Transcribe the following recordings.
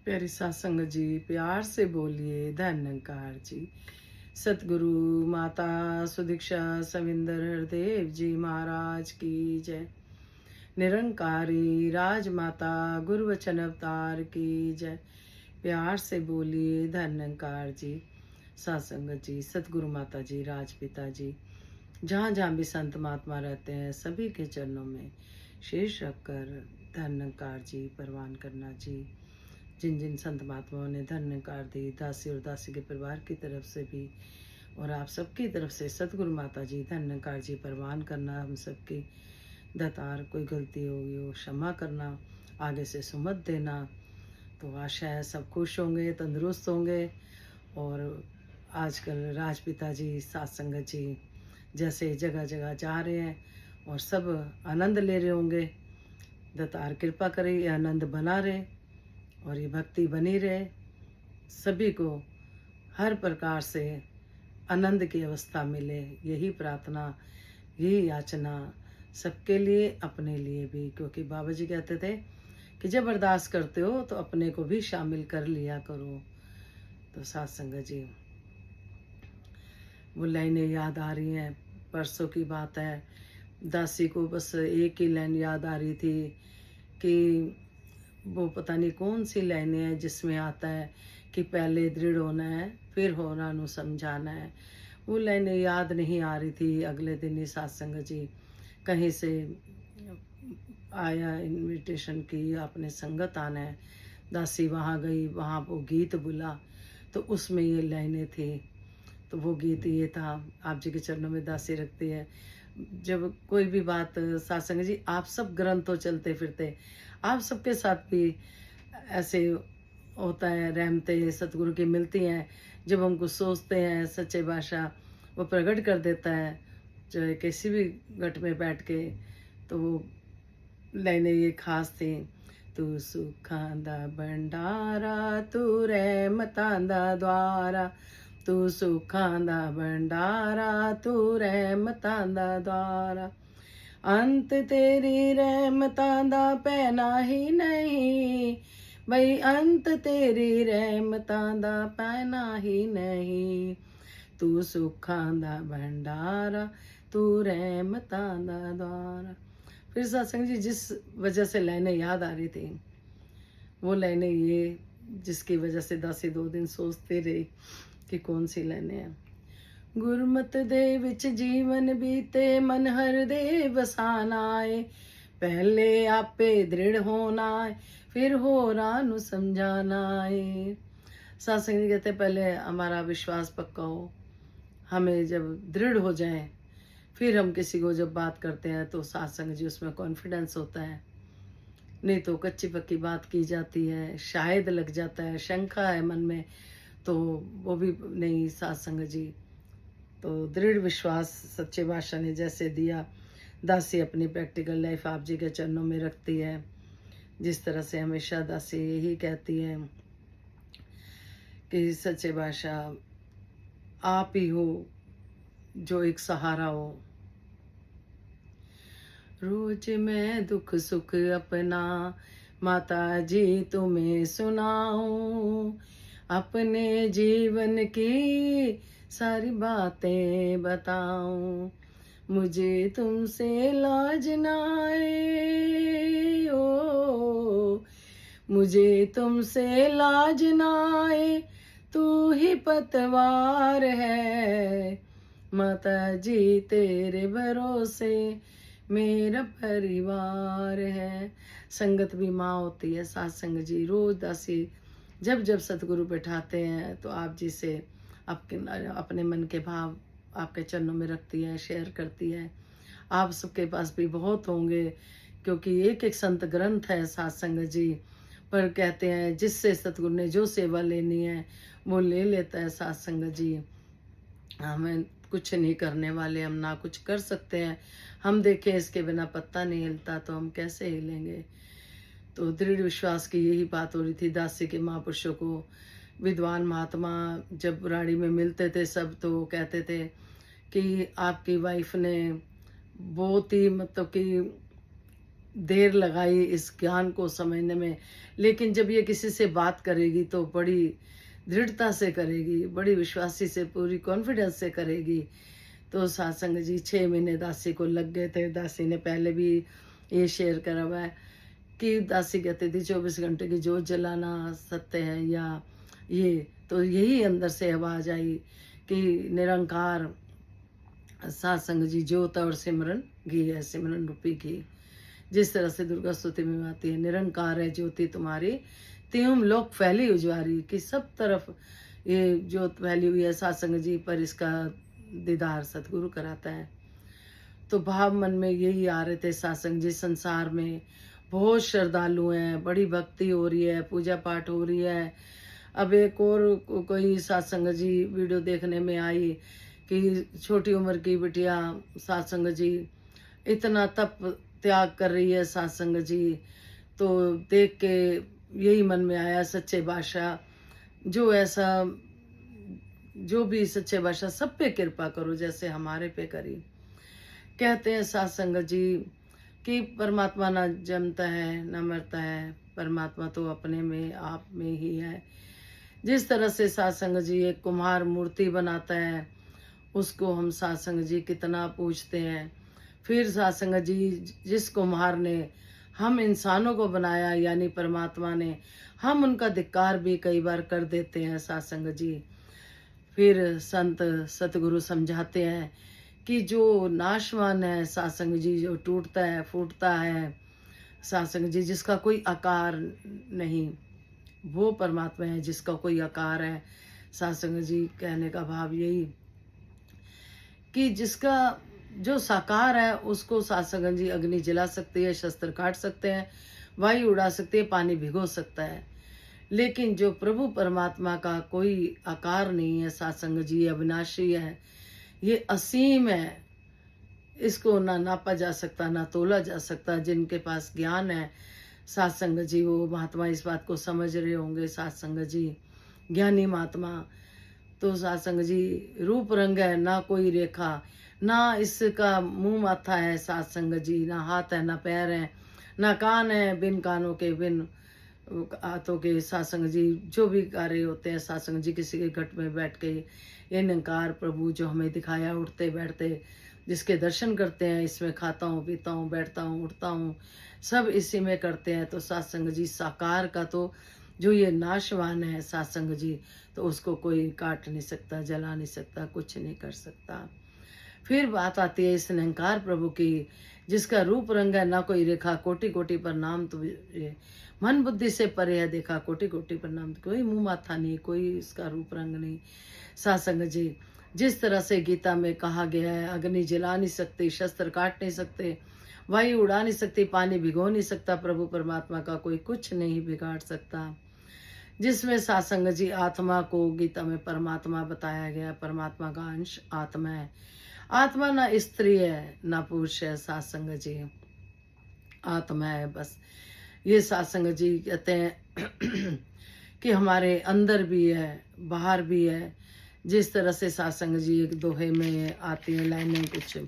प्यारी सत्संग जी, प्यार से बोलिए धन्यकार जी। सतगुरु माता सुदीक्षा सविंदर हरदेव जी महाराज की जय। निरंकारी राजमाता गुरुवचन अवतार की जय। प्यार से बोलिए धन्यकार जी। सत्संग जी, सतगुरु माता जी, राजपिता जी, जहाँ जहाँ भी संत महात्मा रहते हैं सभी के चरणों में शीश रखकर धन्यकार जी परवान करना जी। जिन जिन संत महात्माओं ने धन्यकार दी, दासी और दासी के परिवार की तरफ से भी और आप सबकी तरफ से सतगुरु माता जी धन्यकार जी परवान करना। हम सबकी दातार कोई गलती होगी हो क्षमा करना, आगे से सुमत देना। तो आशा है सब खुश होंगे, तंदुरुस्त होंगे। और आजकल राजपिता जी, सत्संगत जी जैसे जगह जगह जा रहे हैं और सब आनंद ले रहे होंगे। दातार कृपा करे ये आनंद बना रहे और ये भक्ति बनी रहे, सभी को हर प्रकार से आनंद की अवस्था मिले। यही प्रार्थना, यही याचना सबके लिए, अपने लिए भी। क्योंकि बाबा जी कहते थे कि जब अरदास करते हो तो अपने को भी शामिल कर लिया करो। तो सत्संग जी, वो लाइनें याद आ रही हैं। परसों की बात है, दासी को बस एक ही लाइन याद आ रही थी कि वो पता नहीं कौन सी लाइनें हैं जिसमें आता है कि पहले दृढ़ होना है फिर होना नु समझाना है। वो लाइनें याद नहीं आ रही थी। अगले दिन ही सत्संग जी कहीं से आया इनविटेशन की आपने संगत आना है। दासी वहाँ गई, वहाँ वो गीत बुला तो उसमें ये लाइनें थी। तो वो गीत ये था, आप जी के चरणों में दासी रखती है। जब कोई भी बात सत्संग जी, आप सब ग्रंथों चलते फिरते, आप सबके साथ भी ऐसे होता है, रहमतें सतगुरु की मिलती हैं। जब हम कुछ सोचते हैं सच्चे भाषा वो प्रकट कर देता है, चाहे किसी भी गट में बैठ के। तो वो लाइनें ये खास थी। तू सुखां दा भंडारा, तू रहमतां दा द्वारा, तू सुखां दा भंडारा, तू रहमतां दा द्वारा। अंत तेरी रहमतां दा पैना ही नहीं, बई अंत तेरी रहमतां दा पैना ही नहीं। तू सुखां दा भंडारा, तू रहमतां दा द्वारा। फिर सत्संग जी, जिस वजह से लाइनें याद आ रही थी वो लाइनें ये, जिसकी वजह से दासी 2 दिन सोचते रही कि कौन सी लाइनें हैं। गुरमत दे विच जीवन बीते, मन हर दे वसाना है। पहले आपे दृढ़ होना है, फिर होरा नु समझाना है। सत्संग जी कहते पहले हमारा विश्वास पक्का हो, हमें जब दृढ़ हो जाए फिर हम किसी को जब बात करते हैं तो सत्संग जी उसमें कॉन्फिडेंस होता है। नहीं तो कच्ची पक्की बात की जाती है, शायद लग जाता है, शंका है मन में, तो वो भी नहीं। सत्संग जी तो दृढ़ विश्वास सच्चे बादशाह ने जैसे दिया, दासी अपनी प्रैक्टिकल लाइफ आप जी के चरणों में रखती है। जिस तरह से हमेशा दासी यही कहती है कि सच्चे बादशाह आप ही हो जो एक सहारा हो। रोज मैं दुख सुख अपना माता जी तुम्हें सुनाऊं, अपने जीवन की सारी बातें बताऊं। मुझे तुमसे लाज ना आए, ओ मुझे तुमसे लाज ना आए, तू ही पतवार है। माता जी तेरे भरोसे मेरा परिवार है। संगत भी माँ होती है। सत्संग जी रोज दासी जब जब सतगुरु बैठाते हैं तो आप जी से आपके अपने मन के भाव आपके चरणों में रखती है, शेयर करती है। आप सबके पास भी बहुत होंगे, क्योंकि एक एक संत ग्रंथ है सत्संग जी। पर कहते हैं जिससे सतगुरु ने जो सेवा लेनी है वो ले लेता है सत्संग जी। हमें कुछ नहीं करने वाले, हम ना कुछ कर सकते हैं। हम देखें इसके बिना पत्ता नहीं हिलता तो हम कैसे हिलेंगे। तो दृढ़ विश्वास की यही बात हो रही थी। दासी के महापुरुषों को, विद्वान महात्मा जब राड़ी में मिलते थे सब, तो कहते थे कि आपकी वाइफ ने बहुत ही मतलब कि देर लगाई इस ज्ञान को समझने में, लेकिन जब ये किसी से बात करेगी तो बड़ी दृढ़ता से करेगी, बड़ी विश्वासी से, पूरी कॉन्फिडेंस से करेगी। तो सत्संग जी 6 महीने दासी को लग गए थे। दासी ने पहले भी ये शेयर करा हुआ है कि दासी कहती थी 24 घंटे की जोत जलाना सत्य है या ये, तो यही अंदर से आवाज़ आई कि निरंकार सत्संग जी ज्योत और सिमरन घी है, सिमरन रूपी घी। जिस तरह से दुर्गा स्तुति में आती है, निरंकार है ज्योति तुम्हारी, त्यों लोक फैली उजवारी, कि सब तरफ ये ज्योत फैली हुई है सत्संग जी पर, इसका दीदार सतगुरु कराता है। तो भाव मन में यही आ रहे थे सत्संग जी, संसार में बहुत श्रद्धालु हैं, बड़ी भक्ति हो रही है, पूजा पाठ हो रही है। अब एक और कोई सत्संग जी वीडियो देखने में आई कि छोटी उम्र की बिटिया सत्संग जी इतना तप त्याग कर रही है सत्संग जी, तो देख के यही मन में आया सच्चे बादशाह, जो ऐसा जो भी सच्चे बादशाह सब पे कृपा करो जैसे हमारे पे करी। कहते हैं सत्संग जी कि परमात्मा ना जन्मता है ना मरता है, परमात्मा तो अपने में आप में ही है। जिस तरह से सत्संग जी एक कुम्हार मूर्ति बनाता है, उसको हम सत्संग जी कितना पूछते हैं। फिर सत्संग जी जिस कुम्हार ने हम इंसानों को बनाया यानी परमात्मा ने, हम उनका धिक्कार भी कई बार कर देते हैं सत्संग जी। फिर संत सतगुरु समझाते हैं कि जो नाशवान है सत्संग जी, जो टूटता है फूटता है सत्संग जी, जिसका कोई आकार नहीं, वो परमात्मा है जिसका कोई आकार है। सत्संग जी कहने का भाव यही कि जिसका जो साकार है उसको सत्संग जी अग्नि जला सकती है, शस्त्र काट सकते हैं, वायु उड़ा सकती है, पानी भिगो सकता है। लेकिन जो प्रभु परमात्मा का कोई आकार नहीं है सत्संग जी, अविनाशी है, ये असीम है, इसको ना नापा जा सकता ना तोला जा सकता। जिनके पास ज्ञान है सत्संग जी, वो महात्मा इस बात को समझ रहे होंगे सत्संग जी, ज्ञानी महात्मा। तो सत्संग जी रूप रंग है ना कोई रेखा, ना इसका मुंह माथा है सत्संग जी, ना हाथ है ना पैर है ना कान है, बिन कानों के बिन हाथों के सत्संग जी जो भी कार्य होते हैं सत्संग जी, किसी के घट में बैठ के ये निरंकार प्रभु जो हमें दिखाया, उठते बैठते जिसके दर्शन करते हैं, इसमें खाता हूँ पीता हूँ बैठता हूँ उठता हूँ सब इसी में करते हैं। तो सत्संग जी साकार का तो जो ये नाशवान है सत्संग जी, तो उसको कोई काट नहीं सकता, जला नहीं सकता, कुछ नहीं कर सकता। फिर बात आती है इस निरंकार प्रभु की, जिसका रूप रंग है ना कोई रेखा, कोटि कोटि पर नाम तुझे, मन बुद्धि से परे है देखा, कोटि कोटि पर नाम, कोई मुंह माथा नहीं, कोई इसका रूप रंग नहीं। सत्संग जी जिस तरह से गीता में कहा गया है, अग्नि जला नहीं सकती, शस्त्र काट नहीं सकते, वायु उड़ा नहीं सकती, पानी भिगो नहीं सकता, प्रभु परमात्मा का कोई कुछ नहीं बिगाड़ सकता। जिसमें सत्संग जी आत्मा को गीता में परमात्मा बताया गया, परमात्मा का अंश आत्मा है। आत्मा ना स्त्री है ना पुरुष है, सत्संग जी आत्मा है बस। ये सत्संग जी कहते हैं कि हमारे अंदर भी है बाहर भी है। जिस तरह से सत्संग जी एक दोहे में आती है लाइनें कुछ,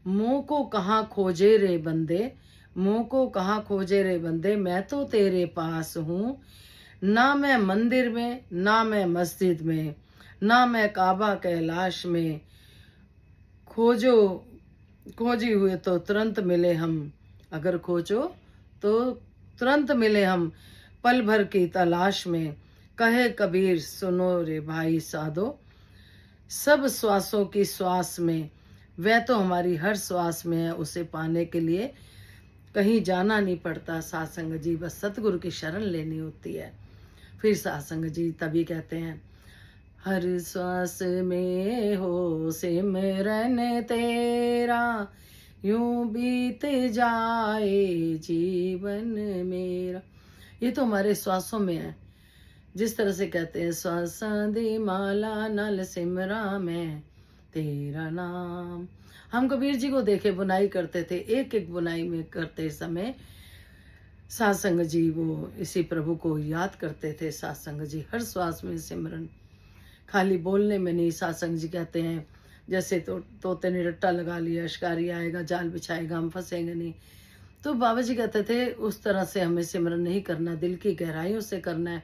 मुँह को कहाँ खोजे रे बंदे, मुँह को कहाँ खोजे रे बंदे, मैं तो तेरे पास हूँ, ना मैं मंदिर में ना मैं मस्जिद में, ना मैं काबा कैलाश में, खोजो खोजी हुए तो तुरंत मिले हम, अगर खोजो तो तुरंत मिले हम, पल भर की तलाश में, कहे कबीर सुनो रे भाई साधो, सब श्वासों की श्वास में, वह तो हमारी हर श्वास में है, उसे पाने के लिए कहीं जाना नहीं पड़ता। सत्संग जी बस सतगुरु की शरण लेनी होती है। फिर सत्संग जी तभी कहते हैं, हर श्वास में हो सिमरन तेरा, यूं बीत जाए जीवन मेरा। ये तो हमारे श्वासों में है। जिस तरह से कहते हैं, श्वासां दी माला नाल सिमरा मैं तेरा नाम। हम कबीर जी को देखे बुनाई करते थे, एक एक बुनाई में करते समय सत्संग जी वो इसी प्रभु को याद करते थे। सत्संग जी हर श्वास में सिमरन, खाली बोलने में नहीं। सत्संग जी कहते हैं जैसे तोते ने रट्टा लगा लिया, शिकारी आएगा जाल बिछाएगा, हम फंसेंगे नहीं। तो बाबा जी कहते थे उस तरह से हमें सिमरन नहीं करना, दिल की गहराइयों से करना है,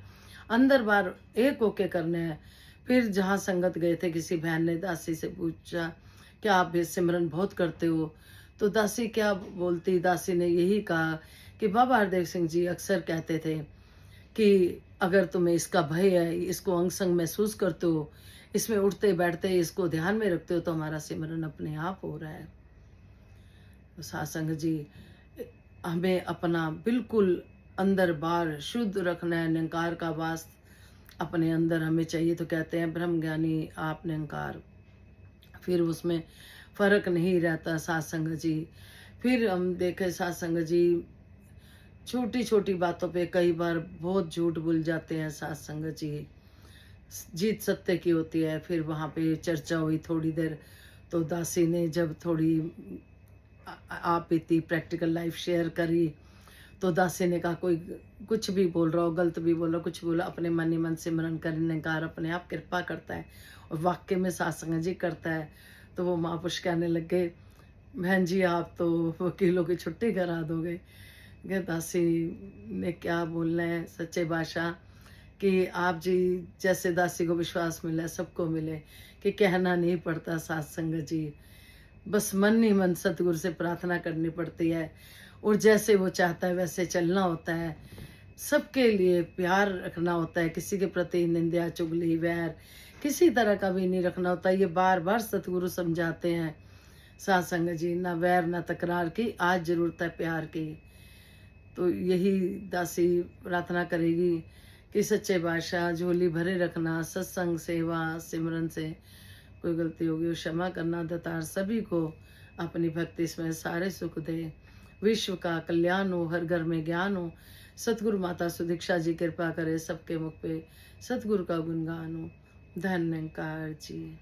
अंदर बाहर एक होके करना है। फिर जहाँ संगत गए थे, किसी बहन ने दासी से पूछा क्या आप भी सिमरन बहुत करते हो? तो दासी क्या बोलती, दासी ने यही कहा कि बाबा हरदेव सिंह जी अक्सर कहते थे कि अगर तुम्हें इसका भय है, इसको अंग संग महसूस करते हो, इसमें उठते बैठते इसको ध्यान में रखते हो, तो हमारा सिमरन अपने आप हो रहा है। तो सासंग जी, हमें अपना बिल्कुल अंदर बाहर शुद्ध रखना है, निरंकार का वास अपने अंदर हमें चाहिए। तो कहते हैं ब्रह्म ज्ञानी आप निरंकार, फिर उसमें फर्क नहीं रहता सासंग जी। फिर हम देखे सासंग जी, छोटी छोटी बातों पे कई बार बहुत झूठ बोल जाते हैं सासंग जी। जीत सत्य की होती है। फिर वहां पे चर्चा हुई थोड़ी देर, तो दासी ने जब थोड़ी आप इतनी प्रैक्टिकल लाइफ शेयर करी, तो दासी ने कहा कोई कुछ भी बोल रहा हो, गलत भी बोल रहा हो, कुछ बोला, अपने मन ही मन सिमरन करने का अपने आप कृपा करता है, और वाक्य में सासंग जी करता है। तो वो महापुरुष कहने लग गए बहन जी आप तो वकीलों की छुट्टी करा दोगे। कि दासी ने क्या बोलना है, सच्चे बादशाह कि आप जी जैसे दासी को विश्वास मिला है सबको मिले, कि कहना नहीं पड़ता सत्संग जी, बस मन ही मन सतगुरु से प्रार्थना करनी पड़ती है, और जैसे वो चाहता है वैसे चलना होता है। सबके लिए प्यार रखना होता है, किसी के प्रति निंदा चुगली वैर किसी तरह का भी नहीं रखना होता। ये बार बार सतगुरु समझाते हैं सत्संग जी, ना वैर ना तकरार की, आज जरूरत है प्यार की। तो यही दासी प्रार्थना करेगी कि सच्चे बादशाह झोली भरे रखना, सत्संग सेवा सिमरन से कोई गलती होगी वो क्षमा करना, दातार सभी को अपनी भक्ति इसमें सारे सुख दे, विश्व का कल्याण हो, हर घर में ज्ञान हो। सतगुरु माता सुदीक्षा जी कृपा करे सबके मुख पे सतगुरु का गुणगान हो। धन्यकार जी।